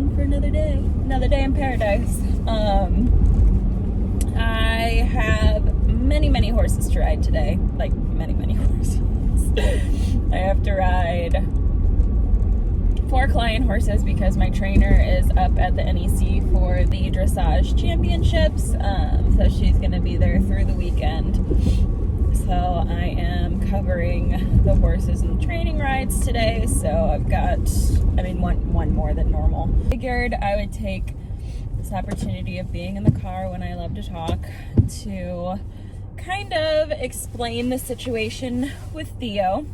on for another day in paradise. I have many horses to ride today, like many horses. I have to ride 4 client horses because my trainer is up at the NEC for the Dressage Championships, so she's going to be there through the weekend. So I am covering the horses and training rides today, so I've got, one more than normal. Figured I would take this opportunity of being in the car when I love to talk to kind of explain the situation with Theo.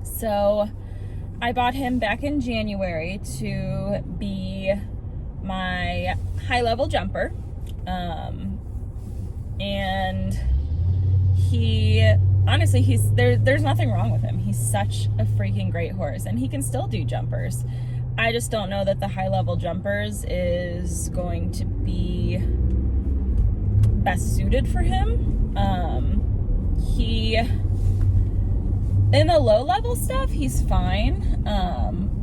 So I bought him back in January to be my high-level jumper, and there's nothing wrong with him. He's such a freaking great horse, and he can still do jumpers. I just don't know that the high-level jumpers is going to be best suited for him. In the low-level stuff, he's fine,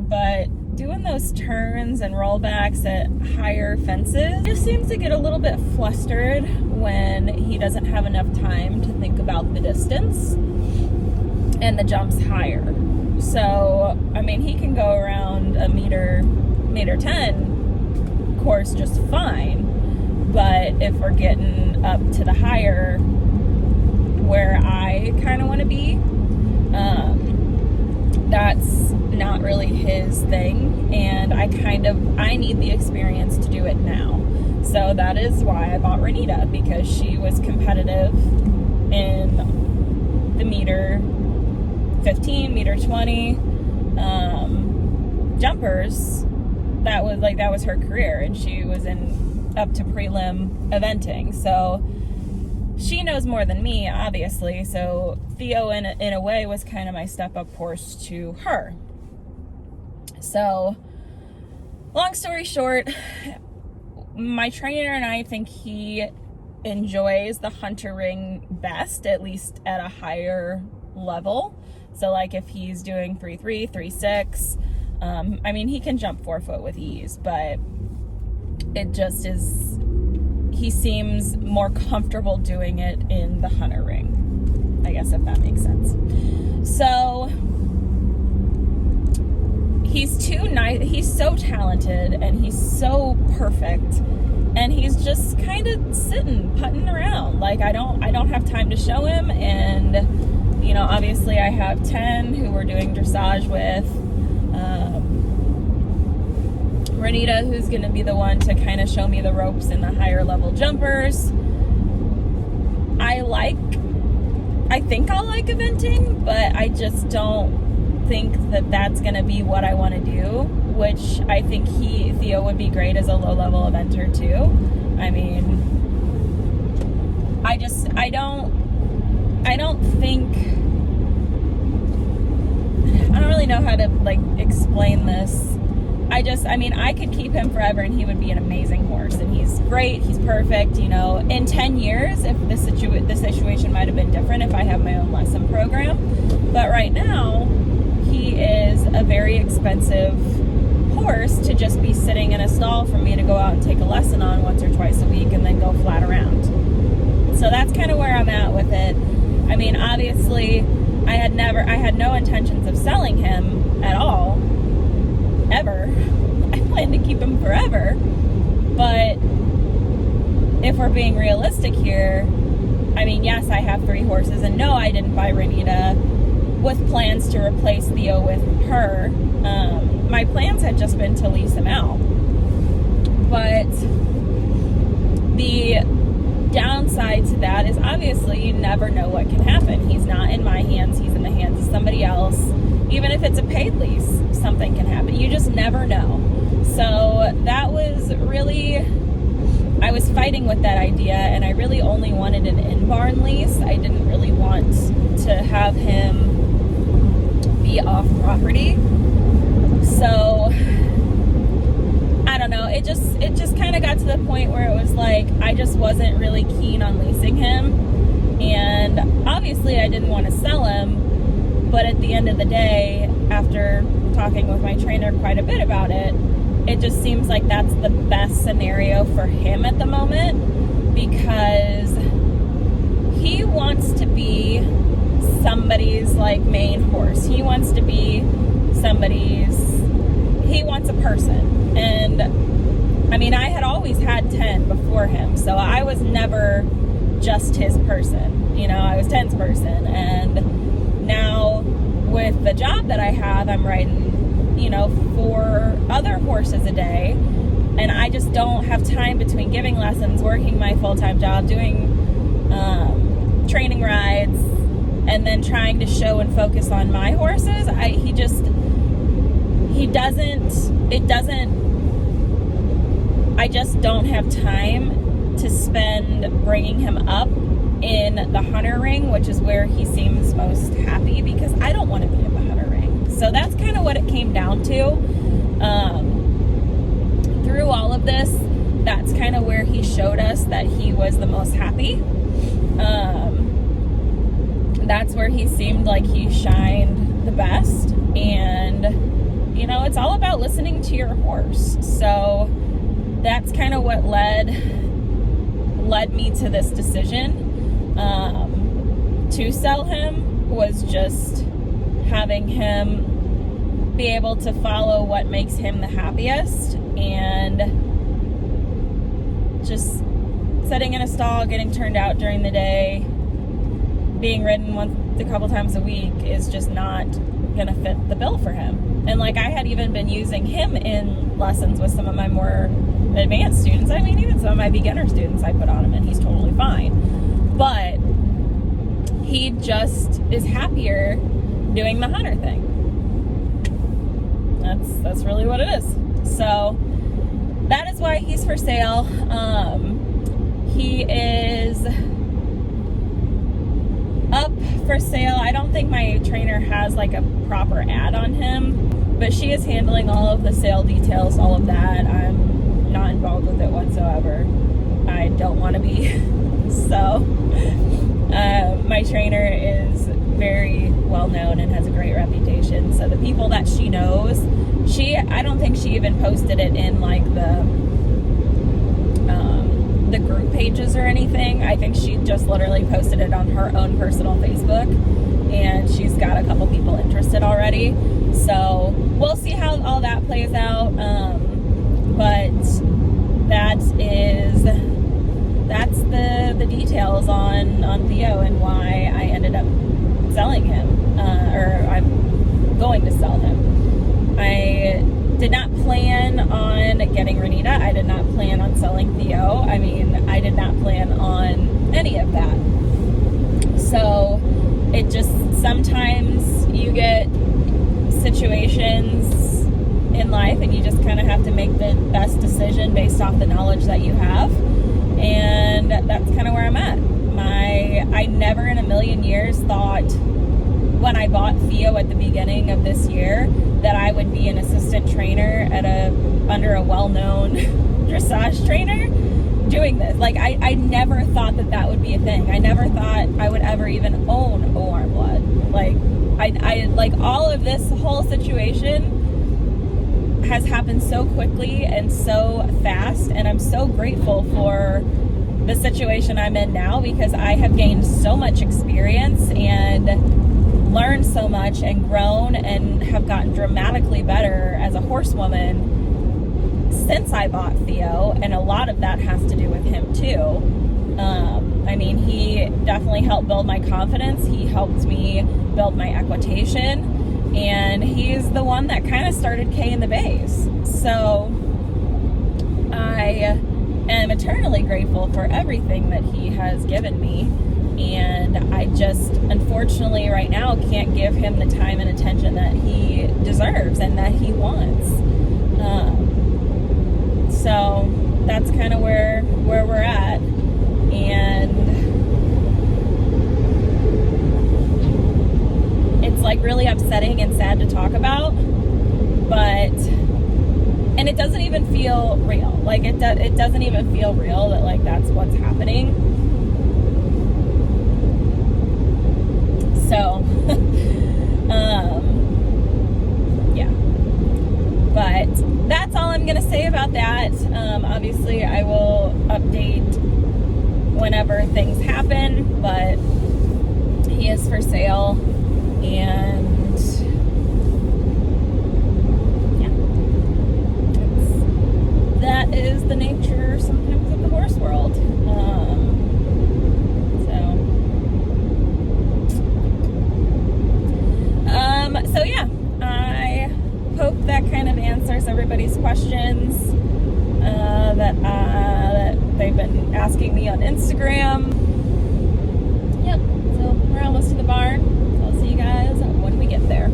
but doing those turns and rollbacks at higher fences, he just seems to get a little bit flustered when he doesn't have enough time to think about the distance and the jumps higher. So, he can go around a meter 10 course just fine, but if we're getting up to the higher where I kind of want to be, that's not really his thing, and I need the experience to do it now. So that is why I bought Ranita, because she was competitive in the meter 15, meter 20 jumpers. That was her career, and she was up to prelim eventing. So she knows more than me, obviously. So Theo, in a way, was kind of my step-up horse to her. So, long story short, my trainer and I think he enjoys the hunter ring best, at least at a higher level. So, like, if he's doing 3.3, 3.6, he can jump 4 foot with ease, but it just is, he seems more comfortable doing it in the hunter ring, I guess, if that makes sense. So he's too nice, he's so talented, and he's so perfect, and he's just kind of putting around. Like, I don't have time to show him, and obviously I have 10 who we're doing dressage with. Ranita, who's going to be the one to kind of show me the ropes in the higher level jumpers. I think I'll like eventing, but I just don't think that that's going to be what I want to do, which I think Theo would be great as a low level eventer too. I don't really know how to explain this. I could keep him forever and he would be an amazing horse, and he's great, he's perfect, in 10 years, if the situation might have been different if I have my own lesson program. But right now, he is a very expensive horse to just be sitting in a stall for me to go out and take a lesson on once or twice a week and then go flat around. So that's kind of where I'm at with it. Obviously, I had no intentions of selling him at all, ever. I plan to keep him forever. But if we're being realistic here, yes, I have 3 horses, and no, I didn't buy Ranita with plans to replace Theo with her. My plans had just been to lease him out. But the downside to that is, obviously, you never know what can happen. He's not in my hands, he's in the hands of somebody else. Even if it's a paid lease, something can happen. You just never know. So that was really, I was fighting with that idea, and I really only wanted an in-barn lease. I didn't really want to have him be off property. So I don't know, it just kind of got to the point where it was like I just wasn't really keen on leasing him, and obviously I didn't want to sell him. But at the end of the day, after talking with my trainer quite a bit about it, it just seems like that's the best scenario for him at the moment, because he wants to be somebody's like main horse. He wants to be he wants a person. And I mean, I had always had 10 before him, so I was never just his person. You know, I was 10's person. And now with the job that I have, I'm riding, you know, 4 other horses a day, and I just don't have time between giving lessons, working my full-time job, doing training rides, and then trying to show and focus on my horses. I just don't have time to spend bringing him up in the hunter ring, which is where he seems most happy, because I don't want to be in the hunter ring. So that's kind of what it came down to. Through all of this, that's kind of where he showed us that he was the most happy. That's where he seemed like he shined the best. And, you know, it's all about listening to your horse. So that's kind of what led me to this decision. To sell him was just having him be able to follow what makes him the happiest, and just sitting in a stall, getting turned out during the day, being ridden a couple times a week is just not gonna fit the bill for him. And like, I had even been using him in lessons with some of my more advanced students. I mean, even some of my beginner students, I put on him and he's totally fine. But he just is happier doing the hunter thing. That's really what it is. So that is why he's for sale. He is up for sale. I don't think my trainer has like a proper ad on him, but she is handling all of the sale details, all of that. I'm not involved with it whatsoever. I don't want to be. So my trainer is very well known and has a great reputation. So the people that she knows, I don't think she even posted it in like the group pages or anything. I think she just literally posted it on her own personal Facebook, and she's got a couple people interested already. So we'll see how all that plays out. But that's the details on Theo and why I ended up selling him, or I'm going to sell him. I did not plan on getting Ranita. I did not plan on selling Theo. I mean, I did not plan on any of that. So it just, sometimes you get situations in life and you just kind of have to make the best decision based off the knowledge that you have. And that's kind of where I'm at. I never in a million years thought, when I bought Theo at the beginning of this year, that I would be an assistant trainer under a well-known dressage trainer doing this. Like, I never thought that would be a thing. I never thought I would ever even own a warm blood. Like, I like, all of this whole situation has happened so quickly and so fast, and I'm so grateful for the situation I'm in now, because I have gained so much experience and learned so much and grown and have gotten dramatically better as a horsewoman since I bought Theo, and a lot of that has to do with him too. I mean, he definitely helped build my confidence. He helped me build my equitation, and he's the one that kind of started Kandthebays. So I am eternally grateful for everything that he has given me. And I just, unfortunately, right now can't give him the time and attention that he deserves and that he wants. So that's kind of where we're at. And it's like really upsetting and sad to talk about, and it doesn't even feel real. Like, it doesn't even feel real that, like, that's what's happening. So, yeah. But that's all I'm going to say about that. Obviously, I will update whenever things happen, but he is for sale, and yeah, that is the nature sometimes of the horse world. So yeah, I hope that kind of answers everybody's questions that they've been asking me on Instagram. Yep, so we're almost to the barn. So I'll see you guys when we get there.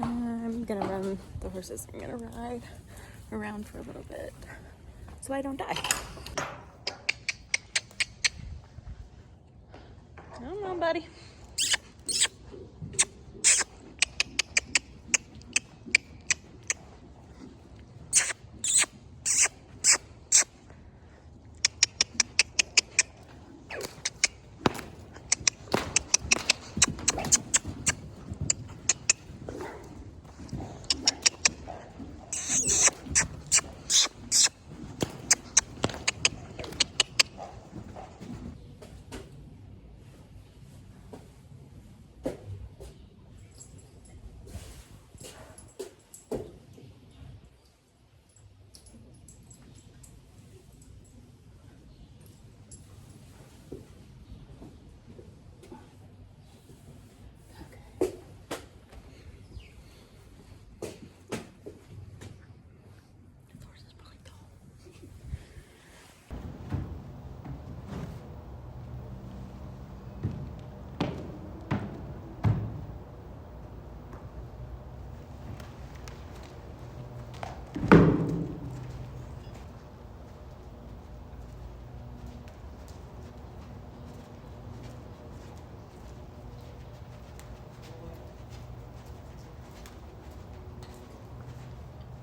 I'm gonna run the horses. I'm gonna ride around for a little bit so I don't die. Come on, buddy.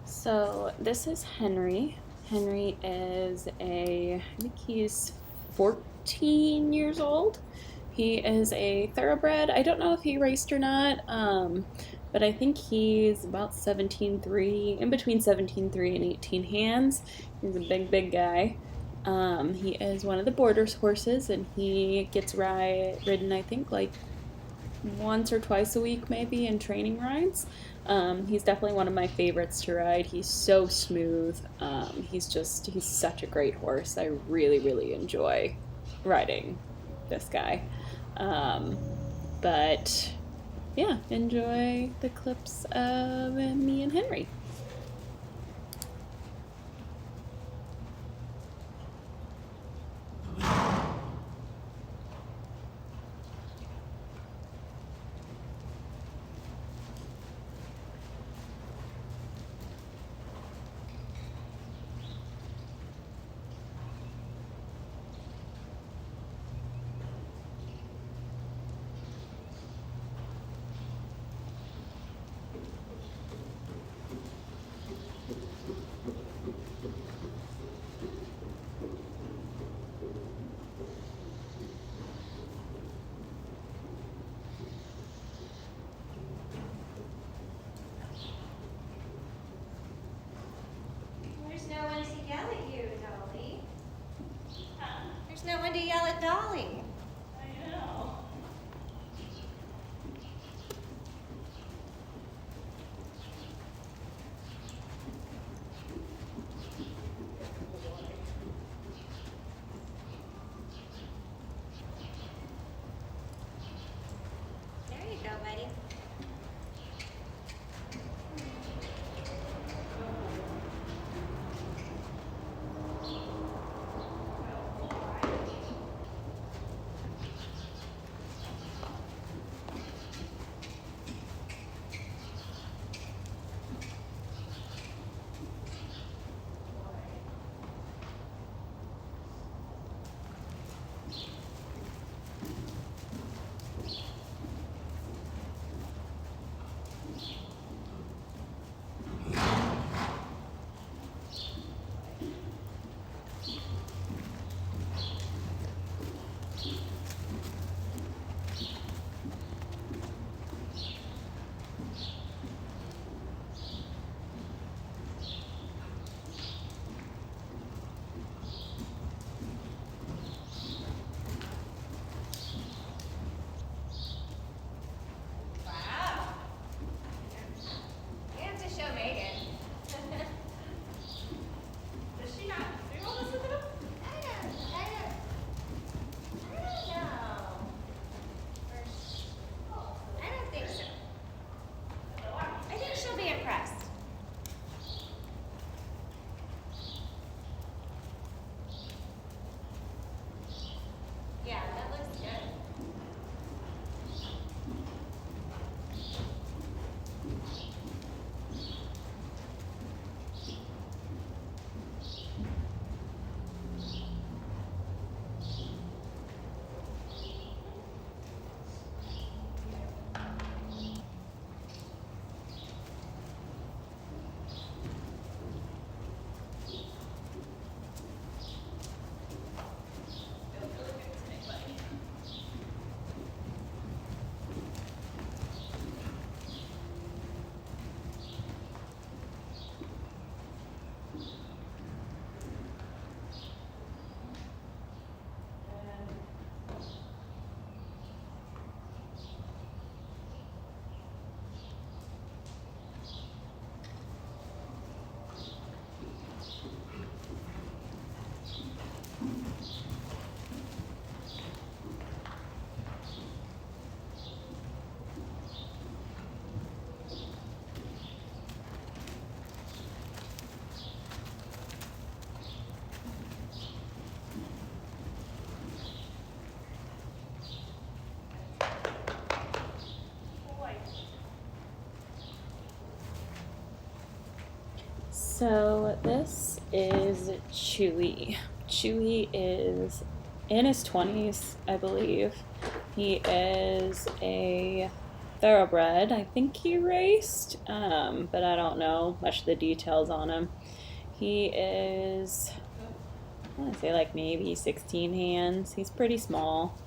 So this is Henry. Henry is I think he's 14 years old. He is a thoroughbred. I don't know if he raced or not, but I think he's about 17.3, in between 17.3 and 18 hands. He's a big guy. He is one of the boarders horses, and he gets ridden, I think, like once or twice a week maybe in training rides. He's definitely one of my favorites to ride. He's so smooth. He's such a great horse. I really enjoy riding this guy. But yeah, enjoy the clips of me and Henry. So this is Chewy. Chewy is in his 20s, I believe. He is a thoroughbred. I think he raced, but I don't know much of the details on him. He is, I want to say like maybe 16 hands. He's pretty small.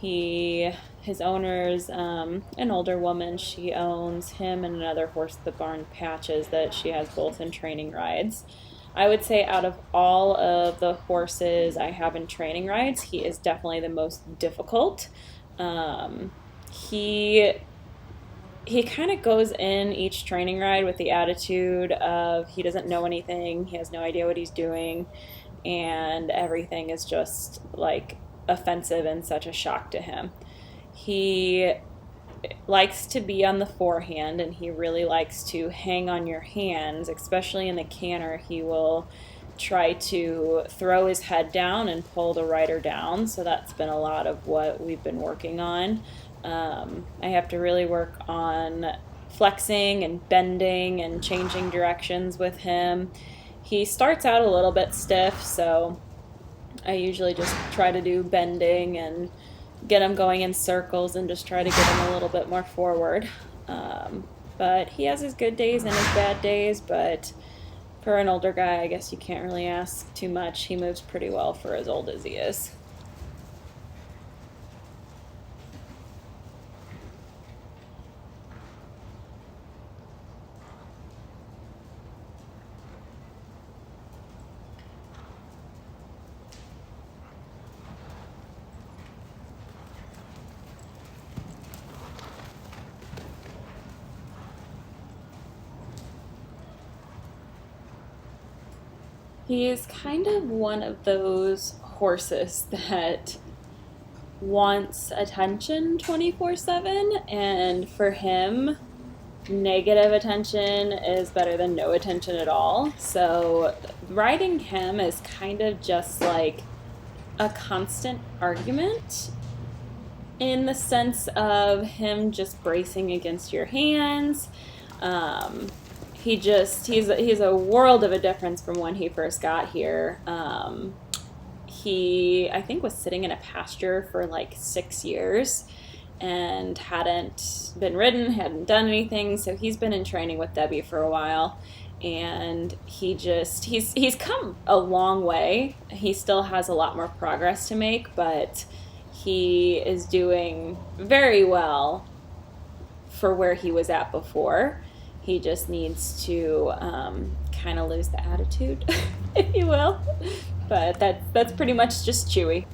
His owner's an older woman. She owns him and another horse at the barn, Patches, that she has both in training rides. I would say out of all of the horses I have in training rides, he is definitely the most difficult. He he kind of goes in each training ride with the attitude of he doesn't know anything, he has no idea what he's doing, and everything is just like offensive and such a shock to him. He likes to be on the forehand, and he really likes to hang on your hands, especially in the canter. He will try to throw his head down and pull the rider down, so that's been a lot of what we've been working on. I have to really work on flexing and bending and changing directions with him. He starts out a little bit stiff, so I usually just try to do bending and get him going in circles and just try to get him a little bit more forward. But he has his good days and his bad days, but for an older guy, I guess you can't really ask too much. He moves pretty well for as old as he is. He is kind of one of those horses that wants attention 24/7, and for him, negative attention is better than no attention at all. So riding him is kind of just like a constant argument in the sense of him just bracing against your hands. He's a world of a difference from when he first got here. He, I think, was sitting in a pasture for like 6 years and hadn't been ridden, hadn't done anything. So he's been in training with Debbie for a while, and he's come a long way. He still has a lot more progress to make, but he is doing very well for where he was at before. He just needs to kind of lose the attitude, if you will. But that's pretty much just Chewy.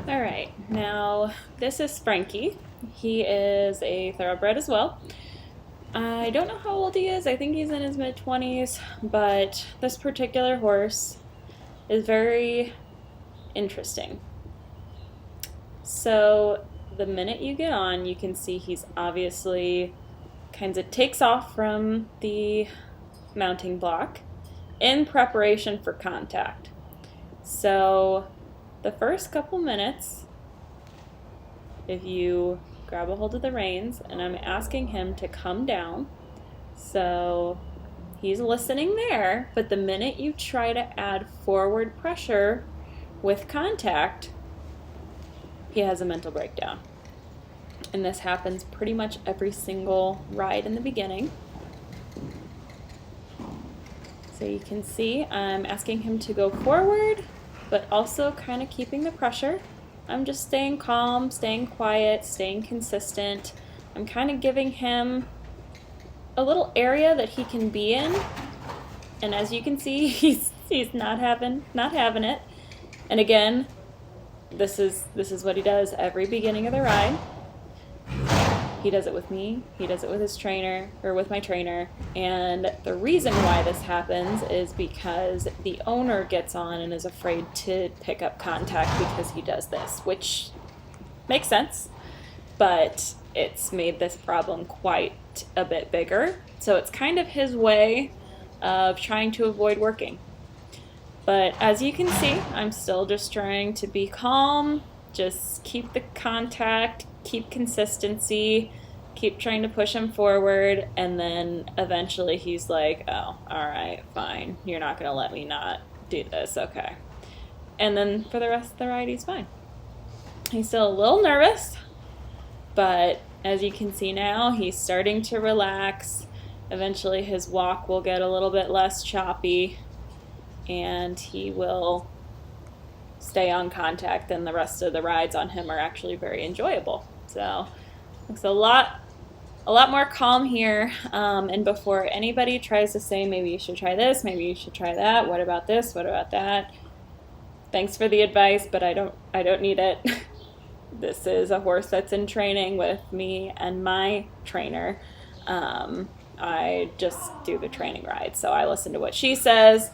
All right, now this is Frankie. He is a thoroughbred as well. I don't know how old he is. I think he's in his mid-20s, but this particular horse is very interesting. So the minute you get on, you can see he's obviously kind of takes off from the mounting block in preparation for contact. So the first couple minutes, if you grab a hold of the reins, and I'm asking him to come down, so he's listening there, but the minute you try to add forward pressure with contact, he has a mental breakdown. And this happens pretty much every single ride in the beginning. So you can see I'm asking him to go forward, but also kind of keeping the pressure. I'm just staying calm, staying quiet, staying consistent. I'm kind of giving him a little area that he can be in. And as you can see, he's not having it. And again, this is what he does every beginning of the ride. He does it with me, he does it with his trainer, or with my trainer, and the reason why this happens is because the owner gets on and is afraid to pick up contact because he does this, which makes sense, but it's made this problem quite a bit bigger, so it's kind of his way of trying to avoid working. But as you can see, I'm still just trying to be calm, just keep the contact, keep consistency, keep trying to push him forward, and then eventually he's like, oh, all right, fine. You're not going to let me not do this, okay. And then for the rest of the ride, he's fine. He's still a little nervous, but as you can see now, he's starting to relax. Eventually his walk will get a little bit less choppy, and he will stay on contact, and the rest of the rides on him are actually very enjoyable. So looks a lot more calm here, and before anybody tries to say maybe you should try this, maybe you should try that, what about this, what about that, thanks for the advice, but I don't need it. This is a horse that's in training with me and my trainer. I just do the training ride, so I listen to what she says.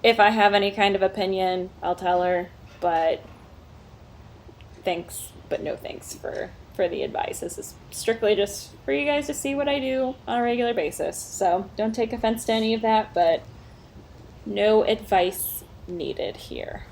If I have any kind of opinion, I'll tell her, but thanks, but no thanks for the advice. This is strictly just for you guys to see what I do on a regular basis. So don't take offense to any of that, but no advice needed here.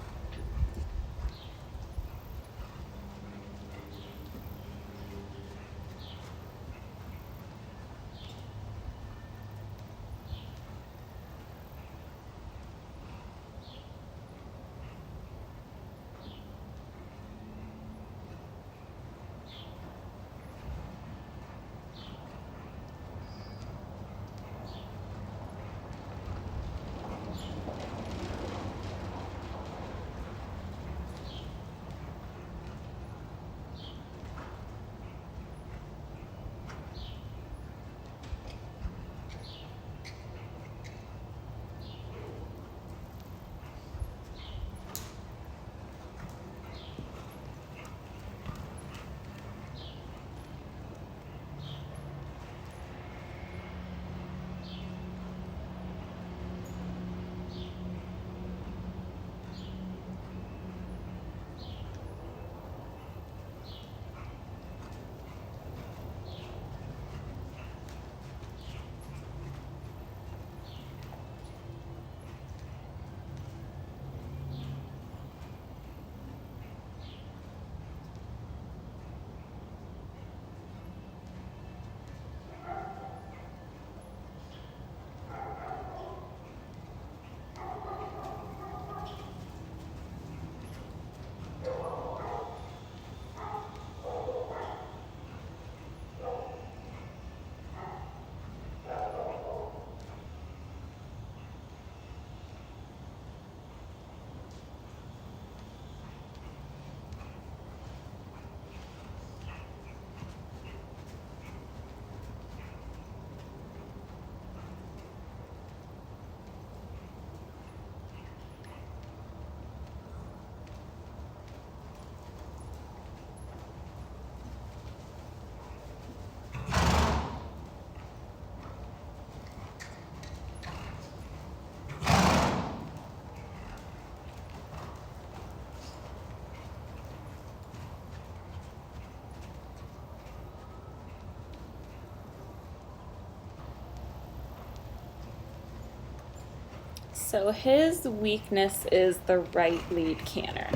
So his weakness is the right lead canter.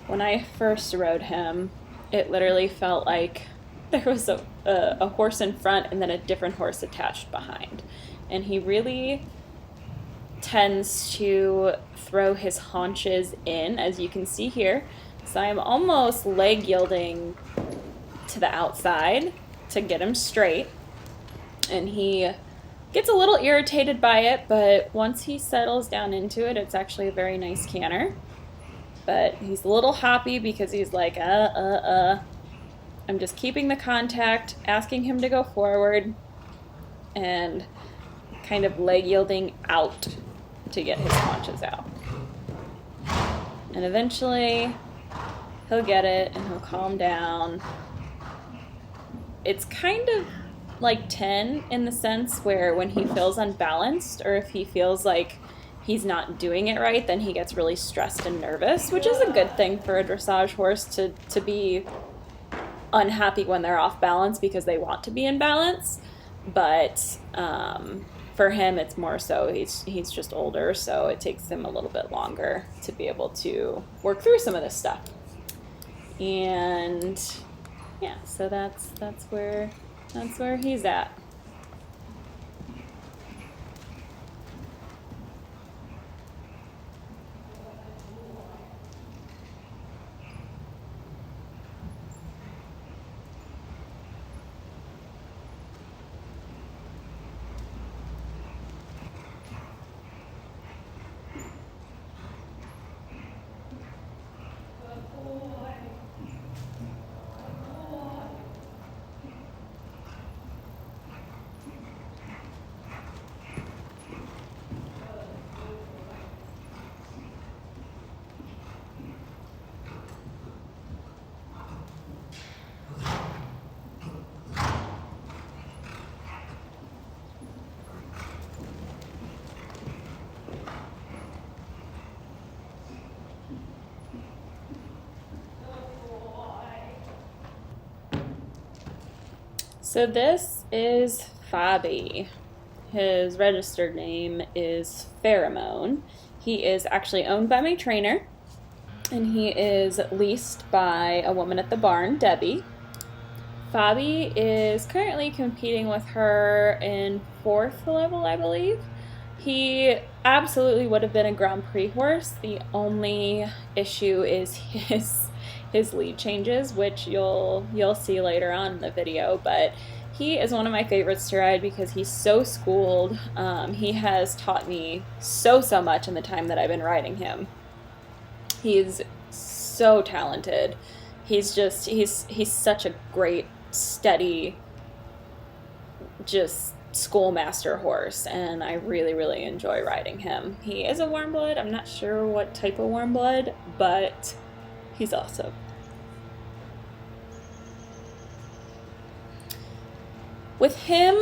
When I first rode him, it literally felt like there was a horse in front and then a different horse attached behind. And he really tends to throw his haunches in, as you can see here. So I'm almost leg yielding to the outside to get him straight. And he gets a little irritated by it, but once he settles down into it, it's actually a very nice canter. But he's a little happy because he's like, I'm just keeping the contact, asking him to go forward, and kind of leg yielding out to get his haunches out. And eventually, he'll get it and he'll calm down. It's kind of like 10 in the sense where when he feels unbalanced or if he feels like he's not doing it right, then he gets really stressed and nervous, which is a good thing for a dressage horse to be unhappy when they're off balance because they want to be in balance. But for him, it's more so he's just older, so it takes him a little bit longer to be able to work through some of this stuff. And yeah, so that's where he's at. So this is Fabie. His registered name is Pheromone. He is actually owned by my trainer, and he is leased by a woman at the barn, Debbie. Fabie is currently competing with her in 4th level, I believe. He absolutely would have been a Grand Prix horse. The only issue is his lead changes, which you'll see later on in the video. But he is one of my favorites to ride because he's so schooled. He has taught me so much in the time that I've been riding him. He's so talented. He's such a great, steady, just schoolmaster horse, and I really enjoy riding him. He is a warm blood. I'm not sure what type of warm blood, but he's awesome. With him,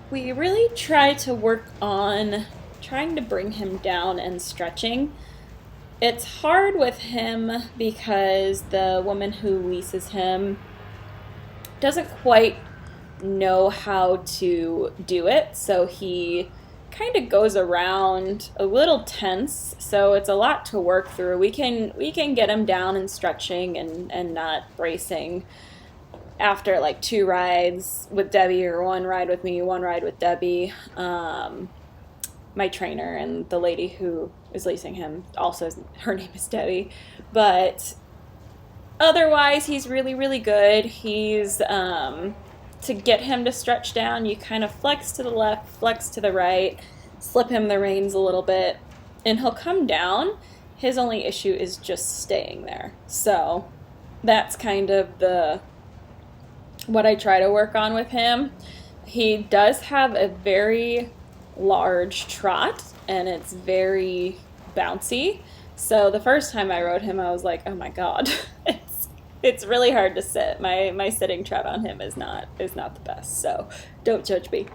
we really try to work on trying to bring him down and stretching. It's hard with him because the woman who leases him doesn't quite know how to do it, so he kind of goes around a little tense, so it's a lot to work through. We can get him down and stretching and not bracing after like 2 rides with Debbie, or 1 ride with me, 1 ride with Debbie. My trainer and the lady who is leasing him, also her name is Debbie, but otherwise he's really good. He's to get him to stretch down, you kind of flex to the left, flex to the right, slip him the reins a little bit, and he'll come down. His only issue is just staying there. So that's kind of what I try to work on with him. He does have a very large trot, and it's very bouncy. So the first time I rode him, I was like, oh my god. It's really hard to sit. My sitting trot on him is not the best, so don't judge me.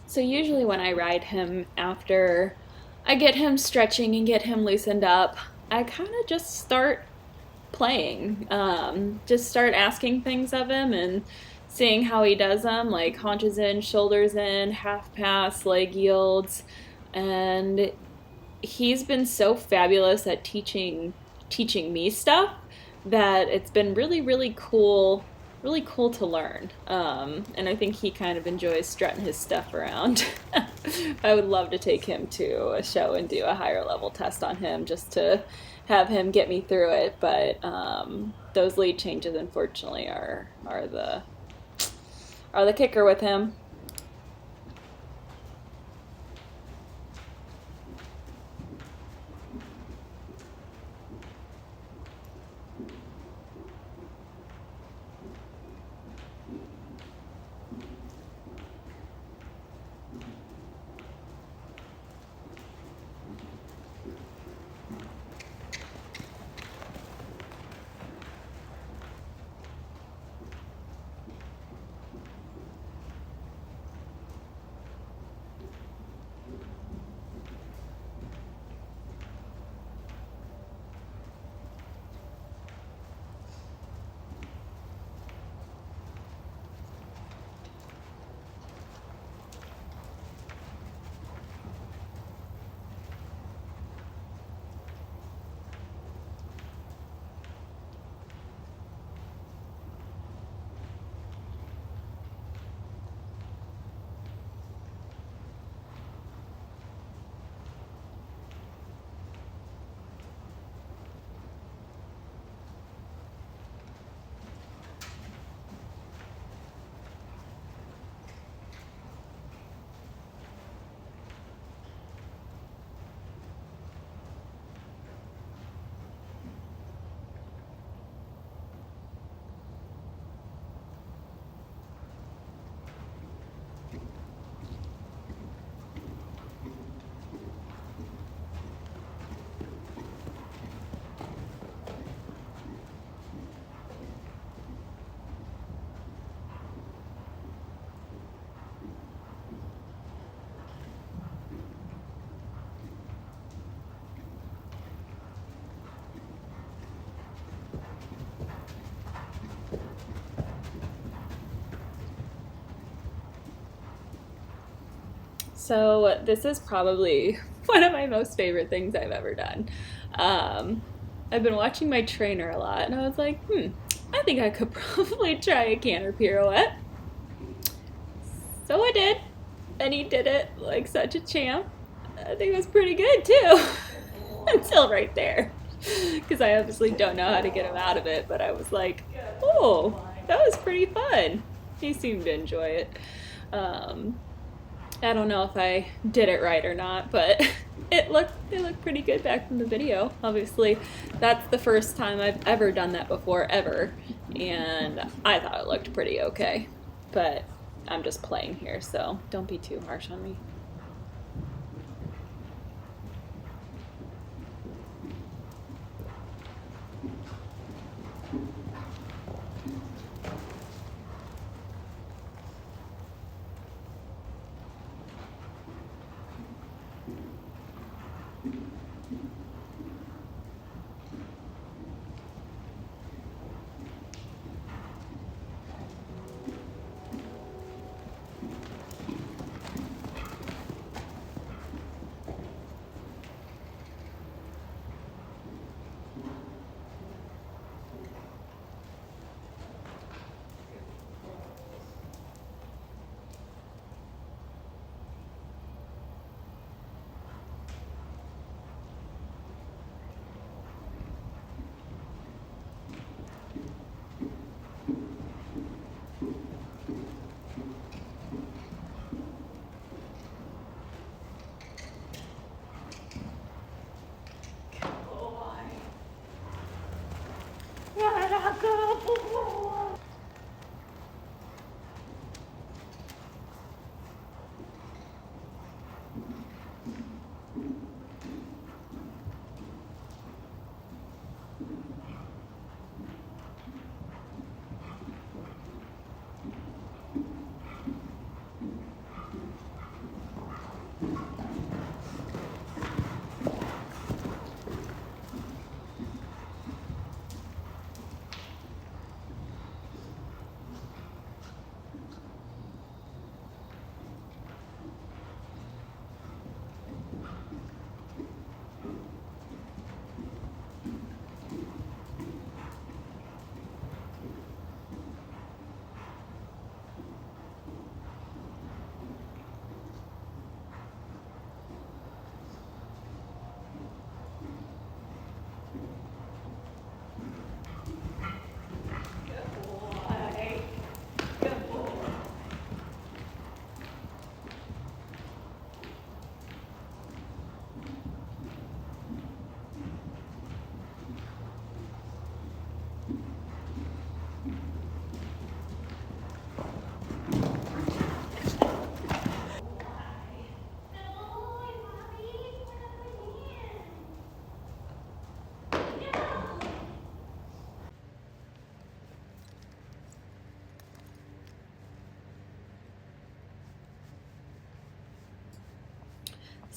So usually when I ride him, after I get him stretching and get him loosened up, I kind of just start playing. Just start asking things of him and seeing how he does them, like haunches in, shoulders in, half pass, leg yields. And he's been so fabulous at teaching me stuff that it's been really cool to learn. And I think he kind of enjoys strutting his stuff around. I would love to take him to a show and do a higher level test on him just to have him get me through it. But those lead changes, unfortunately, are the kicker with him. So this is probably one of my most favorite things I've ever done. I've been watching my trainer a lot, and I was like, I think I could probably try a canter pirouette. So I did, and he did it like such a champ. I think it was pretty good too, until right there, because I obviously don't know how to get him out of it. But I was like, oh, that was pretty fun. He seemed to enjoy it. I don't know if I did it right or not, but it looked pretty good back from the video. Obviously, that's the first time I've ever done that before, ever, and I thought it looked pretty okay. But I'm just playing here, so don't be too harsh on me.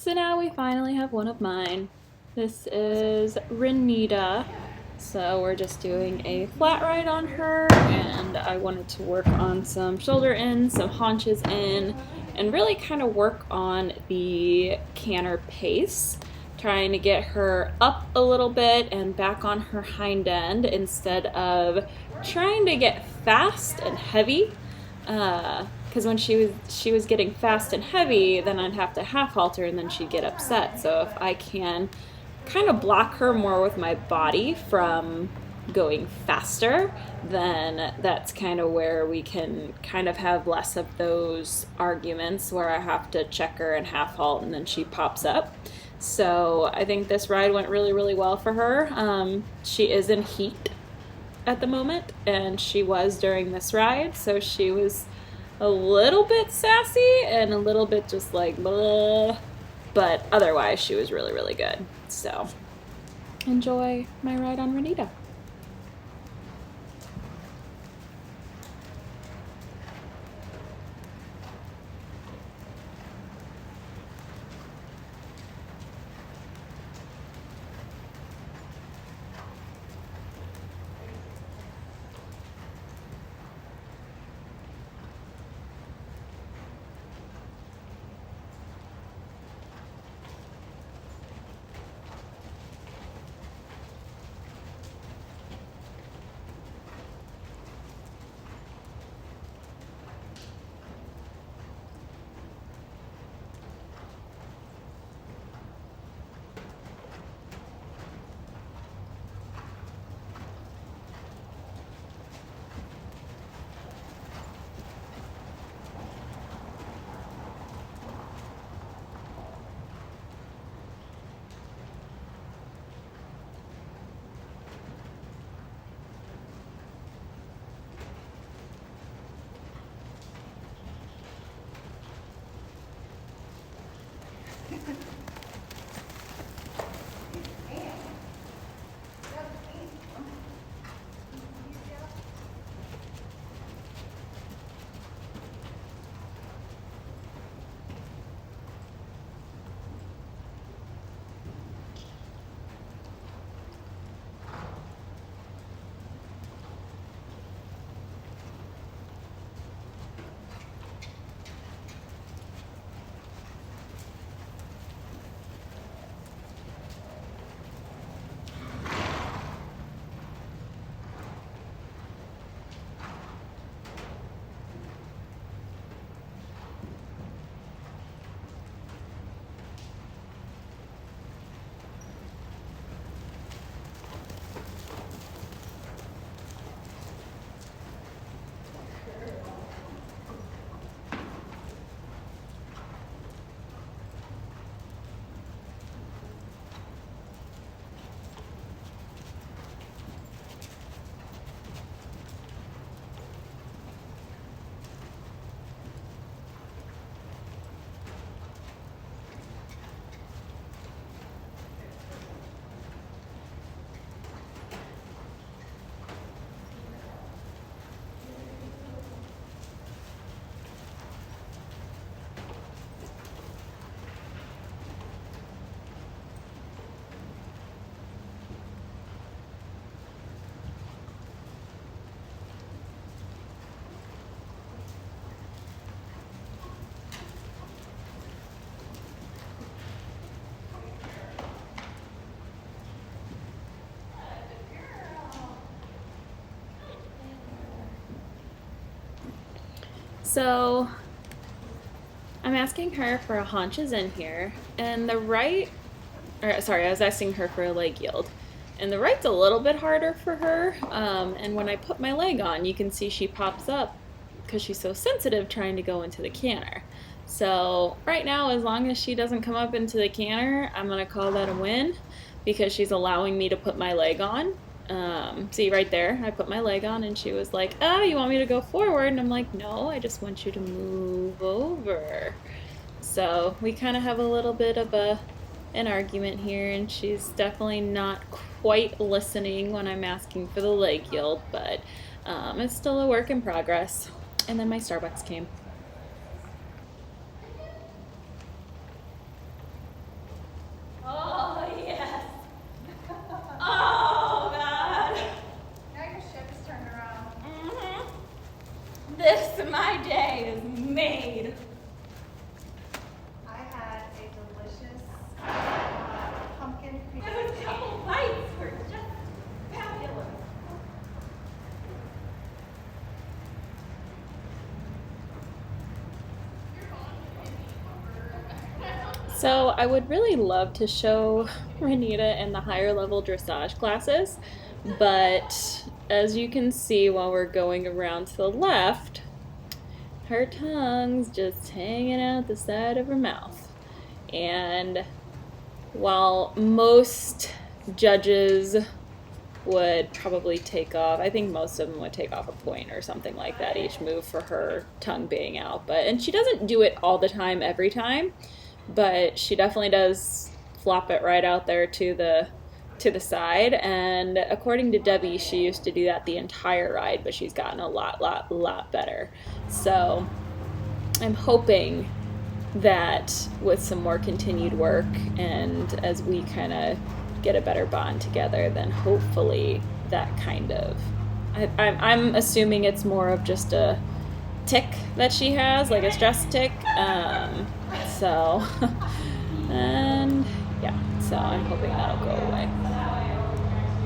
So now we finally have one of mine. This is Ranita. So we're just doing a flat ride on her, and I wanted to work on some shoulder in, some haunches in, and really kind of work on the canter pace, trying to get her up a little bit and back on her hind end instead of trying to get fast and heavy. Because when she was getting fast and heavy, then I'd have to half halter and then she'd get upset. So if I can kind of block her more with my body from going faster, then that's kind of where we can kind of have less of those arguments where I have to check her and half halt and then she pops up. So I think this ride went really, really well for her. She is in heat at the moment, and she was during this ride, so she was a little bit sassy and a little bit just like blah, but otherwise she was really, really good. So enjoy my ride on Ranita. So I'm asking her for a haunches in here, and the right, or sorry, I was asking her for a leg yield, and the right's a little bit harder for her. And when I put my leg on, you can see she pops up because she's so sensitive trying to go into the canter. So right now, as long as she doesn't come up into the canter, I'm gonna call that a win because she's allowing me to put my leg on. See right there, I put my leg on and she was like, oh, you want me to go forward? And I'm like, no, I just want you to move over. So we kind of have a little bit of an argument here, and she's definitely not quite listening when I'm asking for the leg yield, but it's still a work in progress. And then my Starbucks came. made? I had a delicious pumpkin cream. Those couple bites were just fabulous. So I would really love to show Ranita in the higher level dressage classes, but as you can see while we're going around to the left, her tongue's just hanging out the side of her mouth. And while most judges would probably take off, I think most of them would take off a point or something like that each move for her tongue being out. And she doesn't do it all the time, every time, but she definitely does flop it right out there to the side. And according to Debbie, she used to do that the entire ride, but she's gotten a lot better. So I'm hoping that with some more continued work and as we kind of get a better bond together, then hopefully that kind of, I'm assuming it's more of just a tick that she has, like a stress tick. So, and yeah, so I'm hoping that'll go away.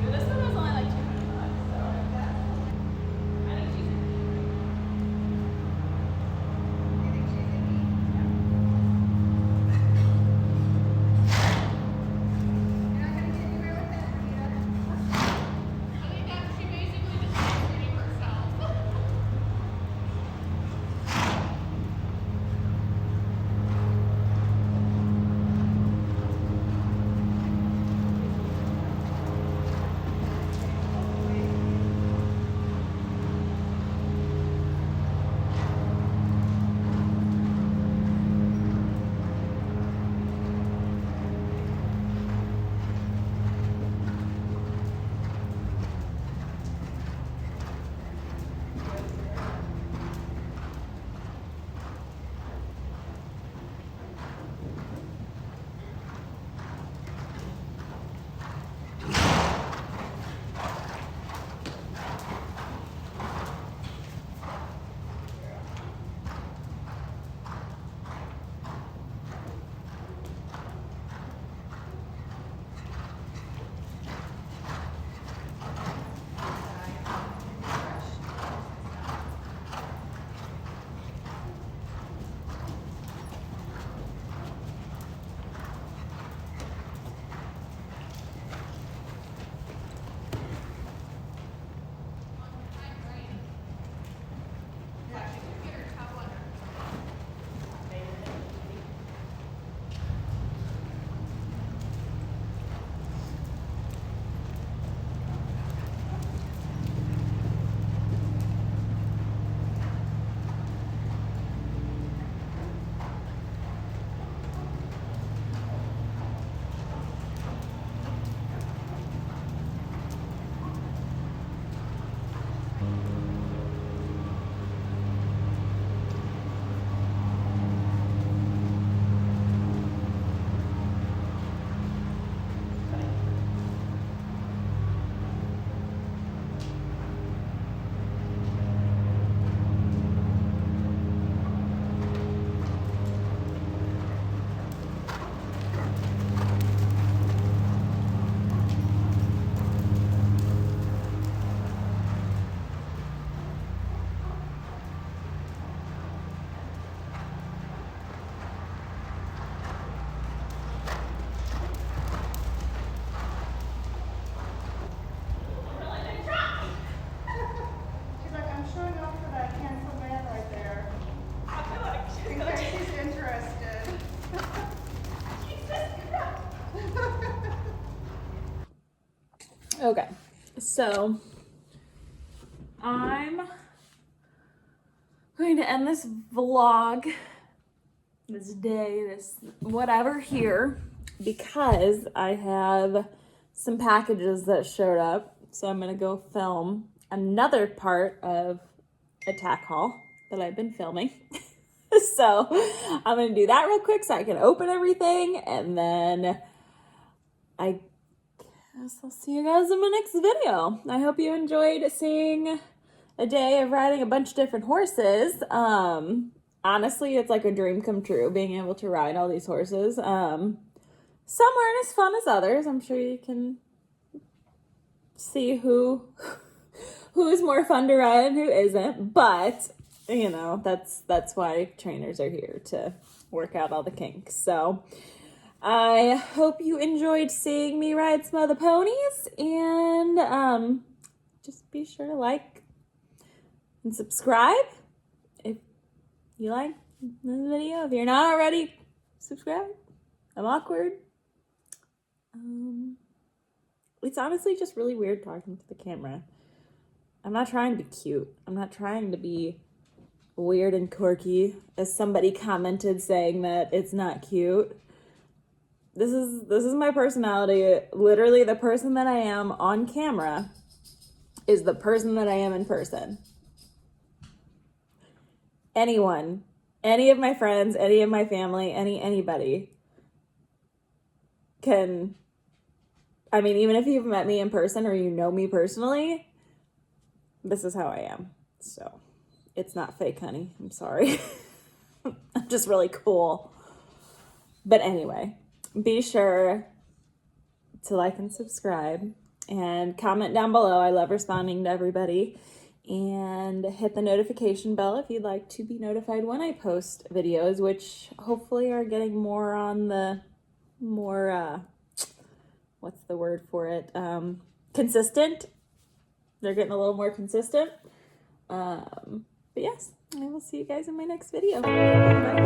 This one was only like $200, so I think she's You think she's in me? You're not gonna get anywhere with that, Ranita. I think that she basically just likes reading herself. She's like, I'm showing up for that canceled man right there. In case she's interested. Okay, so I'm going to end this vlog, this day, this whatever here, because I have some packages that showed up. So I'm going to go film another part of a tack haul that I've been filming. So I'm going to do that real quick so I can open everything, and then I guess I'll see you guys in my next video. I hope you enjoyed seeing a day of riding a bunch of different horses. honestly, it's like a dream come true being able to ride all these horses. Some aren't as fun as others. I'm sure you can see who's more fun to ride and who isn't, but you know, that's why trainers are here, to work out all the kinks. So I hope you enjoyed seeing me ride some of the ponies, and just be sure to like and subscribe if you like this video. If you're not already, subscribe. I'm awkward. It's honestly just really weird talking to the camera. I'm not trying to be cute. I'm not trying to be weird and quirky, as somebody commented saying that it's not cute. This is my personality. Literally, the person that I am on camera is the person that I am in person. Anyone, any of my friends, any of my family, anybody can, I mean, even if you've met me in person or you know me personally, this is how I am. So it's not fake, honey. I'm sorry. I'm just really cool. But anyway, be sure to like and subscribe and comment down below. I love responding to everybody. And hit the notification bell if you'd like to be notified when I post videos, which hopefully are getting more on the what's the word for it? Consistent. They're getting a little more consistent. But yes, I will see you guys in my next video. Bye.